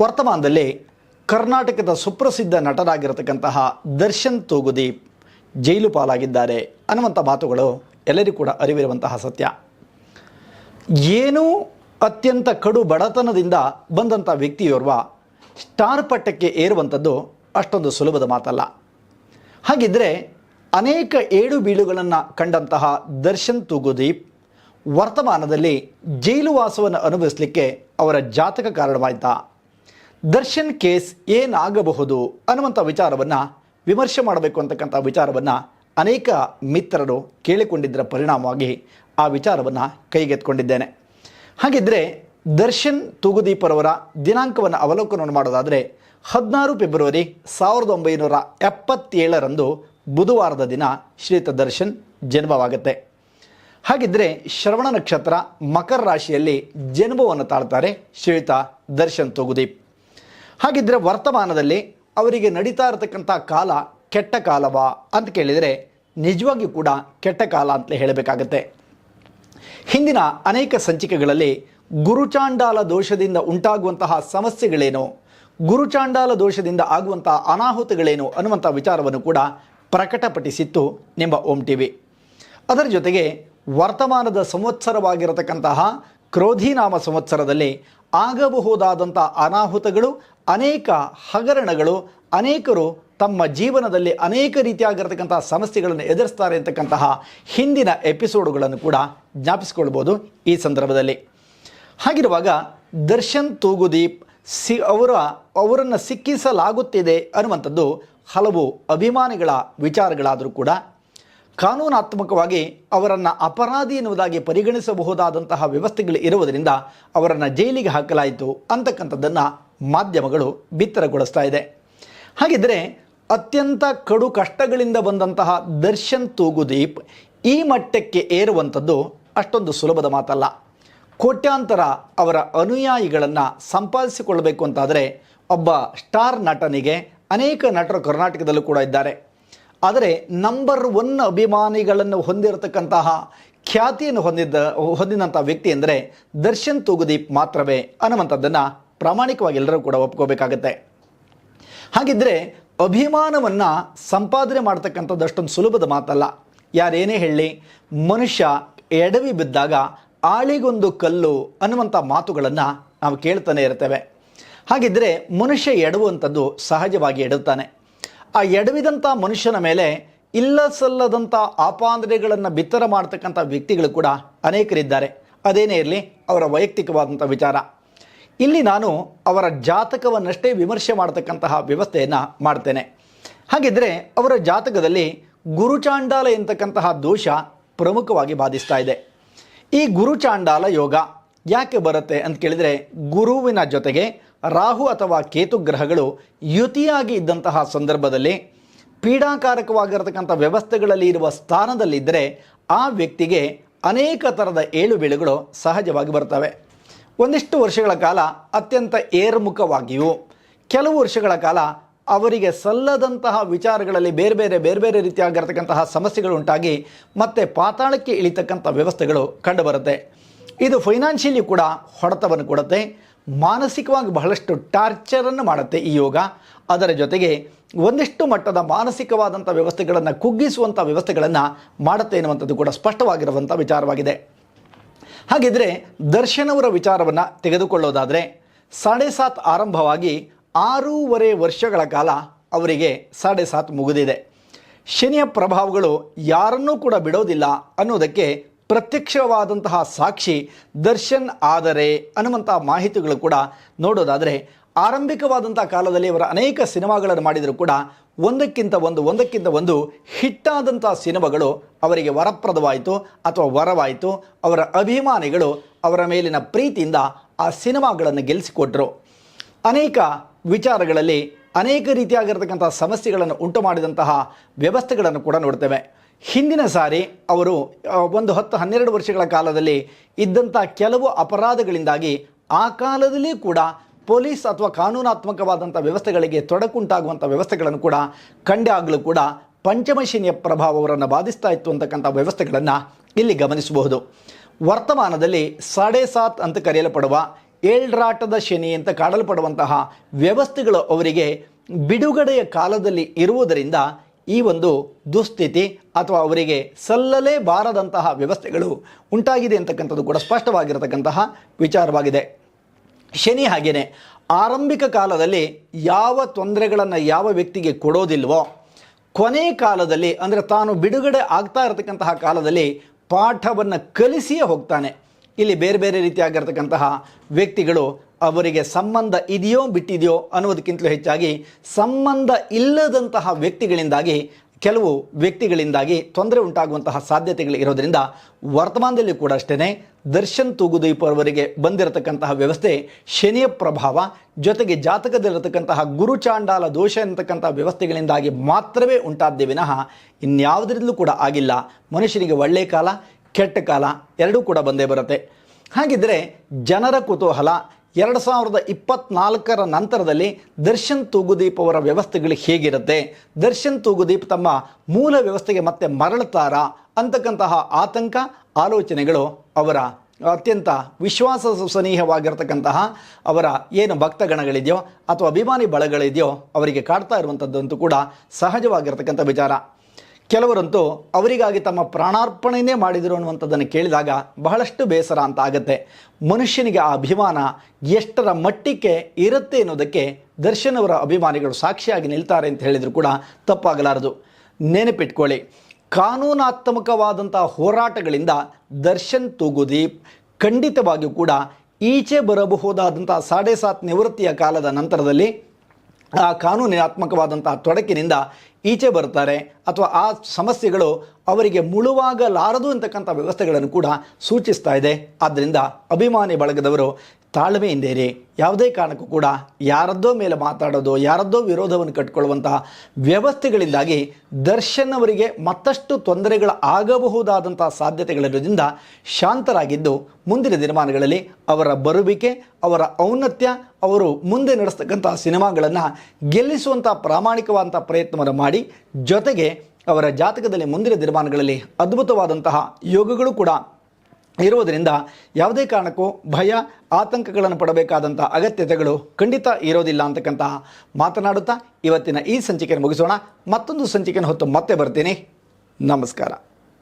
ವರ್ತಮಾನದಲ್ಲಿ ಕರ್ನಾಟಕದ ಸುಪ್ರಸಿದ್ಧ ನಟರಾಗಿರತಕ್ಕಂತಹ ದರ್ಶನ್ ತೂಗುದೀಪ್ ಜೈಲು ಪಾಲಾಗಿದ್ದಾರೆ ಅನ್ನುವಂಥ ಮಾತುಗಳು ಎಲ್ಲರಿಗೂ ಕೂಡ ಅರಿವಿರುವಂತಹ ಸತ್ಯ. ಏನೂ ಅತ್ಯಂತ ಕಡು ಬಡತನದಿಂದ ಬಂದಂಥ ವ್ಯಕ್ತಿಯೋರ್ವ ಸ್ಟಾರ್ ಪಟ್ಟಕ್ಕೆ ಏರುವಂಥದ್ದು ಅಷ್ಟೊಂದು ಸುಲಭದ ಮಾತಲ್ಲ. ಹಾಗಿದ್ದರೆ ಅನೇಕ ಏಳು ಬೀಳುಗಳನ್ನು ಕಂಡಂತಹ ದರ್ಶನ್ ತೂಗುದೀಪ್ ವರ್ತಮಾನದಲ್ಲಿ ಜೈಲು ವಾಸವನ್ನು ಅನುಭವಿಸಲಿಕ್ಕೆ ಅವರ ಜಾತಕ ಕಾರಣವಾಯಿತಾ? ದರ್ಶನ್ ಕೇಸ್ ಏನಾಗಬಹುದು ಅನ್ನುವಂಥ ವಿಚಾರವನ್ನು ವಿಮರ್ಶೆ ಮಾಡಬೇಕು ಅಂತಕ್ಕಂಥ ವಿಚಾರವನ್ನು ಅನೇಕ ಮಿತ್ರರು ಕೇಳಿಕೊಂಡಿದ್ದರ ಪರಿಣಾಮವಾಗಿ ಆ ವಿಚಾರವನ್ನು ಕೈಗೆತ್ತಿಕೊಂಡಿದ್ದೇನೆ. ಹಾಗಿದ್ದರೆ ದರ್ಶನ್ ತೂಗುದೀಪರವರ ದಿನಾಂಕವನ್ನು ಅವಲೋಕನವನ್ನು ಮಾಡೋದಾದರೆ 16 ಫೆಬ್ರವರಿ 1977ರಂದು ಬುಧವಾರದ ದಿನ ಶ್ರೀಯುತ ದರ್ಶನ್ ಜನ್ಮವಾಗುತ್ತೆ. ಹಾಗಿದ್ದರೆ ಶ್ರವಣ ನಕ್ಷತ್ರ ಮಕರ ರಾಶಿಯಲ್ಲಿ ಜನ್ಮವನ್ನು ತಾಳ್ತಾರೆ ಶ್ರೀಯುತ ದರ್ಶನ್ ತೂಗುದೀಪ್. ಹಾಗಿದ್ದರೆ ವರ್ತಮಾನದಲ್ಲಿ ಅವರಿಗೆ ನಡೀತಾ ಇರತಕ್ಕಂಥ ಕಾಲ ಕೆಟ್ಟ ಕಾಲವಾ ಅಂತ ಕೇಳಿದರೆ ನಿಜವಾಗಿ ಕೂಡ ಕೆಟ್ಟ ಕಾಲ ಅಂತಲೇ ಹೇಳಬೇಕಾಗತ್ತೆ. ಹಿಂದಿನ ಅನೇಕ ಸಂಚಿಕೆಗಳಲ್ಲಿ ಗುರುಚಾಂಡಾಲ ದೋಷದಿಂದ ಉಂಟಾಗುವಂತಹ ಸಮಸ್ಯೆಗಳೇನು, ಗುರುಚಾಂಡಾಲ ದೋಷದಿಂದ ಆಗುವಂತಹ ಅನಾಹುತಗಳೇನು ಅನ್ನುವಂಥ ವಿಚಾರವನ್ನು ಕೂಡ ಪ್ರಕಟಪಡಿಸಿತ್ತು ನಿಮ್ಮ ಓಂ ಟಿವಿ. ಅದರ ಜೊತೆಗೆ ವರ್ತಮಾನದ ಸಂವತ್ಸರವಾಗಿರತಕ್ಕಂತಹ ಕ್ರೋಧಿನಾಮ ಸಂವತ್ಸರದಲ್ಲಿ ಆಗಬಹುದಾದಂಥ ಅನಾಹುತಗಳು, ಅನೇಕ ಹಗರಣಗಳು, ಅನೇಕರು ತಮ್ಮ ಜೀವನದಲ್ಲಿ ಅನೇಕ ರೀತಿಯಾಗಿರತಕ್ಕಂಥ ಸಮಸ್ಯೆಗಳನ್ನು ಎದುರಿಸ್ತಾರೆ ಅಂತಕ್ಕಂತಹ ಹಿಂದಿನ ಎಪಿಸೋಡುಗಳನ್ನು ಕೂಡ ಜ್ಞಾಪಿಸಿಕೊಳ್ಬೋದು ಈ ಸಂದರ್ಭದಲ್ಲಿ. ಹಾಗಿರುವಾಗ ದರ್ಶನ್ ತೂಗುದೀಪ್ ಅವರನ್ನು ಸಿಕ್ಕಿಸಲಾಗುತ್ತಿದೆ ಅನ್ನುವಂಥದ್ದು ಹಲವು ಅಭಿಮಾನಿಗಳ ವಿಚಾರಗಳಾದರೂ ಕೂಡ ಕಾನೂನಾತ್ಮಕವಾಗಿ ಅವರನ್ನು ಅಪರಾಧಿ ಎನ್ನುವುದಾಗಿ ಪರಿಗಣಿಸಬಹುದಾದಂತಹ ವ್ಯವಸ್ಥೆಗಳು ಇರುವುದರಿಂದ ಅವರನ್ನು ಜೈಲಿಗೆ ಹಾಕಲಾಯಿತು ಅಂತಕ್ಕಂಥದ್ದನ್ನು ಮಾಧ್ಯಮಗಳು ಬಿತ್ತರಗೊಳಿಸ್ತಾ ಇದೆ. ಹಾಗಿದ್ದರೆ ಅತ್ಯಂತ ಕಡು ಕಷ್ಟಗಳಿಂದ ಬಂದಂತಹ ದರ್ಶನ್ ತೂಗುದೀಪ್ ಈ ಮಟ್ಟಕ್ಕೆ ಏರುವಂಥದ್ದು ಅಷ್ಟೊಂದು ಸುಲಭದ ಮಾತಲ್ಲ. ಕೋಟ್ಯಾಂತರ ಅವರ ಅನುಯಾಯಿಗಳನ್ನು ಸಂಪಾದಿಸಿಕೊಳ್ಳಬೇಕು ಅಂತಾದರೆ ಒಬ್ಬ ಸ್ಟಾರ್ ನಟನಿಗೆ ಅನೇಕ ನಟರು ಕರ್ನಾಟಕದಲ್ಲೂ ಕೂಡ ಇದ್ದಾರೆ. ಆದರೆ ನಂಬರ್ 1 ಅಭಿಮಾನಿಗಳನ್ನು ಹೊಂದಿರತಕ್ಕಂತಹ ಖ್ಯಾತಿಯನ್ನು ಹೊಂದಿದಂಥ ವ್ಯಕ್ತಿ ಅಂದರೆ ದರ್ಶನ್ ತೂಗುದೀಪ್ ಮಾತ್ರವೇ ಅನ್ನುವಂಥದ್ದನ್ನು ಪ್ರಾಮಾಣಿಕವಾಗಿ ಎಲ್ಲರೂ ಕೂಡ ಒಪ್ಕೋಬೇಕಾಗತ್ತೆ. ಹಾಗಿದ್ದರೆ ಅಭಿಮಾನವನ್ನು ಸಂಪಾದನೆ ಮಾಡ್ತಕ್ಕಂಥದ್ದು ಅಷ್ಟೊಂದು ಸುಲಭದ ಮಾತಲ್ಲ. ಯಾರೇನೇ ಹೇಳಿ ಮನುಷ್ಯ ಎಡವಿ ಬಿದ್ದಾಗ ಆಳಿಗೊಂದು ಕಲ್ಲು ಅನ್ನುವಂಥ ಮಾತುಗಳನ್ನು ನಾವು ಕೇಳ್ತಾನೆ ಇರ್ತೇವೆ. ಹಾಗಿದ್ದರೆ ಮನುಷ್ಯ ಎಡವುವಂಥದ್ದು ಸಹಜವಾಗಿ ಎಡುತ್ತಾನೆ. ಆ ಎಡವಿದಂಥ ಮನುಷ್ಯನ ಮೇಲೆ ಇಲ್ಲ ಸಲ್ಲದಂಥ ಆಪಾದನೆಗಳನ್ನು ಬಿತ್ತರ ಮಾಡ್ತಕ್ಕಂಥ ವ್ಯಕ್ತಿಗಳು ಕೂಡ ಅನೇಕರಿದ್ದಾರೆ. ಅದೇನೇ ಇರಲಿ ಅವರ ವೈಯಕ್ತಿಕವಾದಂಥ ವಿಚಾರ. ಇಲ್ಲಿ ನಾನು ಅವರ ಜಾತಕವನ್ನಷ್ಟೇ ವಿಮರ್ಶೆ ಮಾಡ್ತಕ್ಕಂತಹ ವ್ಯವಸ್ಥೆಯನ್ನು ಮಾಡ್ತೇನೆ. ಹಾಗಿದ್ದರೆ ಅವರ ಜಾತಕದಲ್ಲಿ ಗುರುಚಾಂಡಾಲ ಎಂತಕ್ಕಂತಹ ದೋಷ ಪ್ರಮುಖವಾಗಿ ಬಾಧಿಸ್ತಾ ಇದೆ. ಈ ಗುರುಚಾಂಡಾಲ ಯೋಗ ಯಾಕೆ ಬರುತ್ತೆ ಅಂತ ಕೇಳಿದರೆ, ಗುರುವಿನ ಜೊತೆಗೆ ರಾಹು ಅಥವಾ ಕೇತು ಗ್ರಹಗಳು ಯುತಿಯಾಗಿ ಇದ್ದಂತಹ ಸಂದರ್ಭದಲ್ಲಿ ಪೀಡಾಕಾರಕವಾಗಿರತಕ್ಕಂಥ ವ್ಯವಸ್ಥೆಗಳಲ್ಲಿ ಇರುವ ಸ್ಥಾನದಲ್ಲಿದ್ದರೆ ಆ ವ್ಯಕ್ತಿಗೆ ಅನೇಕ ಥರದ ಏಳು ಬೀಳುಗಳು ಸಹಜವಾಗಿ ಬರ್ತವೆ. ಒಂದಿಷ್ಟು ವರ್ಷಗಳ ಕಾಲ ಅತ್ಯಂತ ಏರ್ಮುಖವಾಗಿಯೂ, ಕೆಲವು ವರ್ಷಗಳ ಕಾಲ ಅವರಿಗೆ ಸಲ್ಲದಂತಹ ವಿಚಾರಗಳಲ್ಲಿ ಬೇರೆ ಬೇರೆ ರೀತಿಯಾಗಿರತಕ್ಕಂತಹ ಸಮಸ್ಯೆಗಳು ಉಂಟಾಗಿ ಮತ್ತೆ ಪಾತಾಳಕ್ಕೆ ಇಳಿತಕ್ಕಂಥ ವ್ಯವಸ್ಥೆಗಳು ಕಂಡುಬರುತ್ತೆ. ಇದು ಫೈನಾನ್ಷಿಯಲಿ ಕೂಡ ಹೊಡೆತವನ್ನು ಕೊಡುತ್ತೆ, ಮಾನಸಿಕವಾಗಿ ಬಹಳಷ್ಟು ಟಾರ್ಚರನ್ನು ಮಾಡುತ್ತೆ ಈ ಯೋಗ. ಅದರ ಜೊತೆಗೆ ಒಂದಿಷ್ಟು ಮಟ್ಟದ ಮಾನಸಿಕವಾದಂಥ ವ್ಯವಸ್ಥೆಗಳನ್ನು ಕುಗ್ಗಿಸುವಂಥ ವ್ಯವಸ್ಥೆಗಳನ್ನು ಮಾಡುತ್ತೆ ಎನ್ನುವಂಥದ್ದು ಕೂಡ ಸ್ಪಷ್ಟವಾಗಿರುವಂಥ ವಿಚಾರವಾಗಿದೆ. ಹಾಗಿದ್ದರೆ ದರ್ಶನ್ ಅವರ ವಿಚಾರವನ್ನು ತೆಗೆದುಕೊಳ್ಳೋದಾದರೆ 7.5 ಆರಂಭವಾಗಿ 6.5 ವರ್ಷಗಳ ಕಾಲ ಅವರಿಗೆ 7.5 ಮುಗಿದಿದೆ. ಶನಿಯ ಪ್ರಭಾವಗಳು ಯಾರನ್ನೂ ಕೂಡ ಬಿಡೋದಿಲ್ಲ ಅನ್ನೋದಕ್ಕೆ ಪ್ರತ್ಯಕ್ಷವಾದಂತಹ ಸಾಕ್ಷಿ ದರ್ಶನ್ ಆದರೆ ಅನ್ನುವಂಥ ಮಾಹಿತಿಗಳು ಕೂಡ ನೋಡೋದಾದರೆ, ಆರಂಭಿಕವಾದಂಥ ಕಾಲದಲ್ಲಿ ಅವರ ಅನೇಕ ಸಿನಿಮಾಗಳನ್ನು ಮಾಡಿದರೂ ಕೂಡ ಒಂದಕ್ಕಿಂತ ಒಂದು ಹಿಟ್ಟಾದಂಥ ಸಿನಿಮಾಗಳು ಅವರಿಗೆ ವರಪ್ರದವಾಯಿತು ಅಥವಾ ವರವಾಯಿತು. ಅವರ ಅಭಿಮಾನಿಗಳು ಅವರ ಮೇಲಿನ ಪ್ರೀತಿಯಿಂದ ಆ ಸಿನಿಮಾಗಳನ್ನು ಗೆಲ್ಲಿಸಿಕೊಟ್ರು. ಅನೇಕ ವಿಚಾರಗಳಲ್ಲಿ ಅನೇಕ ರೀತಿಯಾಗಿರ್ತಕ್ಕಂಥ ಸಮಸ್ಯೆಗಳನ್ನು ಉಂಟು ಮಾಡಿದಂತಹ ವ್ಯವಸ್ಥೆಗಳನ್ನು ಕೂಡ ನೋಡ್ತೇವೆ. ಹಿಂದಿನ ಸಾರಿ ಅವರು 10-12 ವರ್ಷಗಳ ಕಾಲದಲ್ಲಿ ಇದ್ದಂಥ ಕೆಲವು ಅಪರಾಧಗಳಿಂದಾಗಿ ಆ ಕಾಲದಲ್ಲಿ ಕೂಡ ಪೊಲೀಸ್ ಅಥವಾ ಕಾನೂನಾತ್ಮಕವಾದಂಥ ವ್ಯವಸ್ಥೆಗಳಿಗೆ ತೊಡಕುಂಟಾಗುವಂಥ ವ್ಯವಸ್ಥೆಗಳನ್ನು ಕೂಡ ಕಂಡೆ ಆಗಲೂ ಕೂಡ ಪಂಚಮಶನಿಯ ಪ್ರಭಾವ ಅವರನ್ನು ಬಾಧಿಸ್ತಾ ಇತ್ತು ಅಂತಕ್ಕಂಥ ವ್ಯವಸ್ಥೆಗಳನ್ನು ಇಲ್ಲಿ ಗಮನಿಸಬಹುದು. ವರ್ತಮಾನದಲ್ಲಿ 7.5 ಅಂತ ಕರೆಯಲ್ಪಡುವ ಏಳ್ರಾಟದ ಶನಿ ಅಂತ ಕಾಡಲ್ಪಡುವಂತಹ ವ್ಯವಸ್ಥೆಗಳು ಅವರಿಗೆ ಬಿಡುಗಡೆಯ ಕಾಲದಲ್ಲಿ ಇರುವುದರಿಂದ ಈ ಒಂದು ದುಸ್ಥಿತಿ ಅಥವಾ ಅವರಿಗೆ ಸಲ್ಲಲೇಬಾರದಂತಹ ವ್ಯವಸ್ಥೆಗಳು ಉಂಟಾಗಿದೆ ಅಂತಕ್ಕಂಥದ್ದು ಕೂಡ ಸ್ಪಷ್ಟವಾಗಿರತಕ್ಕಂತಹ ವಿಚಾರವಾಗಿದೆ. ಶನಿ ಹಾಗೇನೆ ಆರಂಭಿಕ ಕಾಲದಲ್ಲಿ ಯಾವ ತೊಂದರೆಗಳನ್ನು ಯಾವ ವ್ಯಕ್ತಿಗೆ ಕೊಡೋದಿಲ್ವೋ, ಕೊನೆ ಕಾಲದಲ್ಲಿ ಅಂದರೆ ತಾನು ಬಿಡುಗಡೆ ಆಗ್ತಾ ಇರತಕ್ಕಂತಹ ಕಾಲದಲ್ಲಿ ಪಾಠವನ್ನು ಕಲಿಸಿಯೇ ಹೋಗ್ತಾನೆ. ಇಲ್ಲಿ ಬೇರೆ ಬೇರೆ ರೀತಿಯಾಗಿರ್ತಕ್ಕಂತಹ ವ್ಯಕ್ತಿಗಳು ಅವರಿಗೆ ಸಂಬಂಧ ಇದೆಯೋ ಬಿಟ್ಟಿದೆಯೋ ಅನ್ನೋದಕ್ಕಿಂತಲೂ ಹೆಚ್ಚಾಗಿ ಸಂಬಂಧ ಇಲ್ಲದಂತಹ ವ್ಯಕ್ತಿಗಳಿಂದಾಗಿ ಕೆಲವು ವ್ಯಕ್ತಿಗಳಿಂದಾಗಿ ತೊಂದರೆ ಉಂಟಾಗುವಂತಹ ಸಾಧ್ಯತೆಗಳು ಇರೋದರಿಂದ ವರ್ತಮಾನದಲ್ಲಿ ಕೂಡ ಅಷ್ಟೇ ದರ್ಶನ್ ತೂಗುದೀಪ್ ಅವರಿಗೆ ಬಂದಿರತಕ್ಕಂತಹ ವ್ಯವಸ್ಥೆ ಶನಿಯ ಪ್ರಭಾವ ಜೊತೆಗೆ ಜಾತಕದಲ್ಲಿರತಕ್ಕಂತಹ ಗುರುಚಾಂಡಾಲ ದೋಷ ಅಂತಕ್ಕಂಥ ವ್ಯವಸ್ಥೆಗಳಿಂದಾಗಿ ಮಾತ್ರವೇ ಉಂಟಾದ್ದೇ ವಿನಃ ಇನ್ಯಾವುದರಿಂದಲೂ ಕೂಡ ಆಗಿಲ್ಲ. ಮನುಷ್ಯನಿಗೆ ಒಳ್ಳೆಯ ಕಾಲ ಕೆಟ್ಟ ಕಾಲ ಎರಡೂ ಕೂಡ ಬಂದೇ ಬರುತ್ತೆ. ಹಾಗಿದ್ದರೆ ಜನರ ಕುತೂಹಲ 2024 ನಂತರದಲ್ಲಿ ದರ್ಶನ್ ತೂಗುದೀಪ್ ಅವರ ವ್ಯವಸ್ಥೆಗಳು ಹೇಗಿರುತ್ತೆ, ದರ್ಶನ್ ತೂಗುದೀಪ್ ತಮ್ಮ ಮೂಲ ವ್ಯವಸ್ಥೆಗೆ ಮತ್ತೆ ಮರಳುತ್ತಾರಾ ಅಂತಕ್ಕಂತಹ ಆತಂಕ ಆಲೋಚನೆಗಳು ಅವರ ಅತ್ಯಂತ ವಿಶ್ವಾಸನೀಯವಾಗಿರ್ತಕ್ಕಂತಹ ಅವರ ಏನು ಭಕ್ತಗಣಗಳಿದೆಯೋ ಅಥವಾ ಅಭಿಮಾನಿ ಬಳಗಳಿದೆಯೋ ಅವರಿಗೆ ಕಾಡ್ತಾ ಇರುವಂಥದ್ದಂತೂ ಕೂಡ ಸಹಜವಾಗಿರ್ತಕ್ಕಂಥ ವಿಚಾರ. ಕೆಲವರಂತೂ ಅವರಿಗಾಗಿ ತಮ್ಮ ಪ್ರಾಣಾರ್ಪಣೆಯೇ ಮಾಡಿದರು ಅನ್ನುವಂಥದ್ದನ್ನು ಕೇಳಿದಾಗ ಬಹಳಷ್ಟು ಬೇಸರ ಅಂತ ಆಗುತ್ತೆ. ಮನುಷ್ಯನಿಗೆ ಆ ಅಭಿಮಾನ ಎಷ್ಟರ ಮಟ್ಟಿಗೆ ಇರುತ್ತೆ ಅನ್ನೋದಕ್ಕೆ ದರ್ಶನ್ ಅವರ ಅಭಿಮಾನಿಗಳು ಸಾಕ್ಷಿಯಾಗಿ ನಿಲ್ತಾರೆ ಅಂತ ಹೇಳಿದರೂ ಕೂಡ ತಪ್ಪಾಗಲಾರದು. ನೆನಪಿಟ್ಕೊಳ್ಳಿ, ಕಾನೂನಾತ್ಮಕವಾದಂಥ ಹೋರಾಟಗಳಿಂದ ದರ್ಶನ್ ತೂಗುದೀಪ್ ಖಂಡಿತವಾಗಿಯೂ ಕೂಡ ಈಚೆ ಬರಬಹುದಾದಂಥ 7.5 ನಿವೃತ್ತಿಯ ಕಾಲದ ನಂತರದಲ್ಲಿ ಆ ಕಾನೂನಾತ್ಮಕವಾದಂಥ ತೊಡಕಿನಿಂದ ಈಚೆ ಬರ್ತಾರೆ ಅಥವಾ ಆ ಸಮಸ್ಯೆಗಳು ಅವರಿಗೆ ಮುಳುವಾಗಲಾರದು ಅಂತಕ್ಕಂಥ ವ್ಯವಸ್ಥೆಗಳನ್ನು ಕೂಡ ಸೂಚಿಸ್ತಾ ಇದೆ. ಆದ್ದರಿಂದ ಅಭಿಮಾನಿ ಬಳಗದವರು ತಾಳ್ಮೆಯಿಂದೇರಿ, ಯಾವುದೇ ಕಾರಣಕ್ಕೂ ಕೂಡ ಯಾರದ್ದೋ ಮೇಲೆ ಮಾತಾಡೋದು, ಯಾರದ್ದೋ ವಿರೋಧವನ್ನು ಕಟ್ಟಿಕೊಳ್ಳುವಂತಹ ವ್ಯವಸ್ಥೆಗಳಿಂದಾಗಿ ದರ್ಶನ್ ಅವರಿಗೆ ಮತ್ತಷ್ಟು ತೊಂದರೆಗಳು ಆಗಬಹುದಾದಂಥ ಸಾಧ್ಯತೆಗಳಿರೋದ್ರಿಂದ ಶಾಂತರಾಗಿದ್ದು ಮುಂದಿನ ದಿನಮಾನಗಳಲ್ಲಿ ಅವರ ಬರುವಿಕೆ, ಅವರ ಔನ್ನತ್ಯ, ಅವರು ಮುಂದೆ ನಡೆಸ್ತಕ್ಕಂಥ ಸಿನಿಮಾಗಳನ್ನು ಗೆಲ್ಲಿಸುವಂಥ ಪ್ರಾಮಾಣಿಕವಾದಂಥ ಪ್ರಯತ್ನವನ್ನು ಮಾಡಿ ಜೊತೆಗೆ ಅವರ ಜಾತಕದಲ್ಲಿ ಮುಂದಿನ ದಿನಮಾನಗಳಲ್ಲಿ ಅದ್ಭುತವಾದಂತಹ ಯೋಗಗಳು ಕೂಡ ಇರುವುದರಿಂದ ಯಾವುದೇ ಕಾರಣಕ್ಕೂ ಭಯ ಆತಂಕಗಳನ್ನು ಪಡಬೇಕಾದಂಥ ಅಗತ್ಯತೆಗಳು ಖಂಡಿತ ಇರೋದಿಲ್ಲ ಅಂತಕ್ಕಂತಹ ಮಾತನಾಡುತ್ತಾ ಇವತ್ತಿನ ಈ ಸಂಚಿಕೆಯನ್ನು ಮುಗಿಸೋಣ. ಮತ್ತೊಂದು ಸಂಚಿಕೆಯನ್ನು ಹೊತ್ತು ಮತ್ತೆ ಬರ್ತೀನಿ. ನಮಸ್ಕಾರ.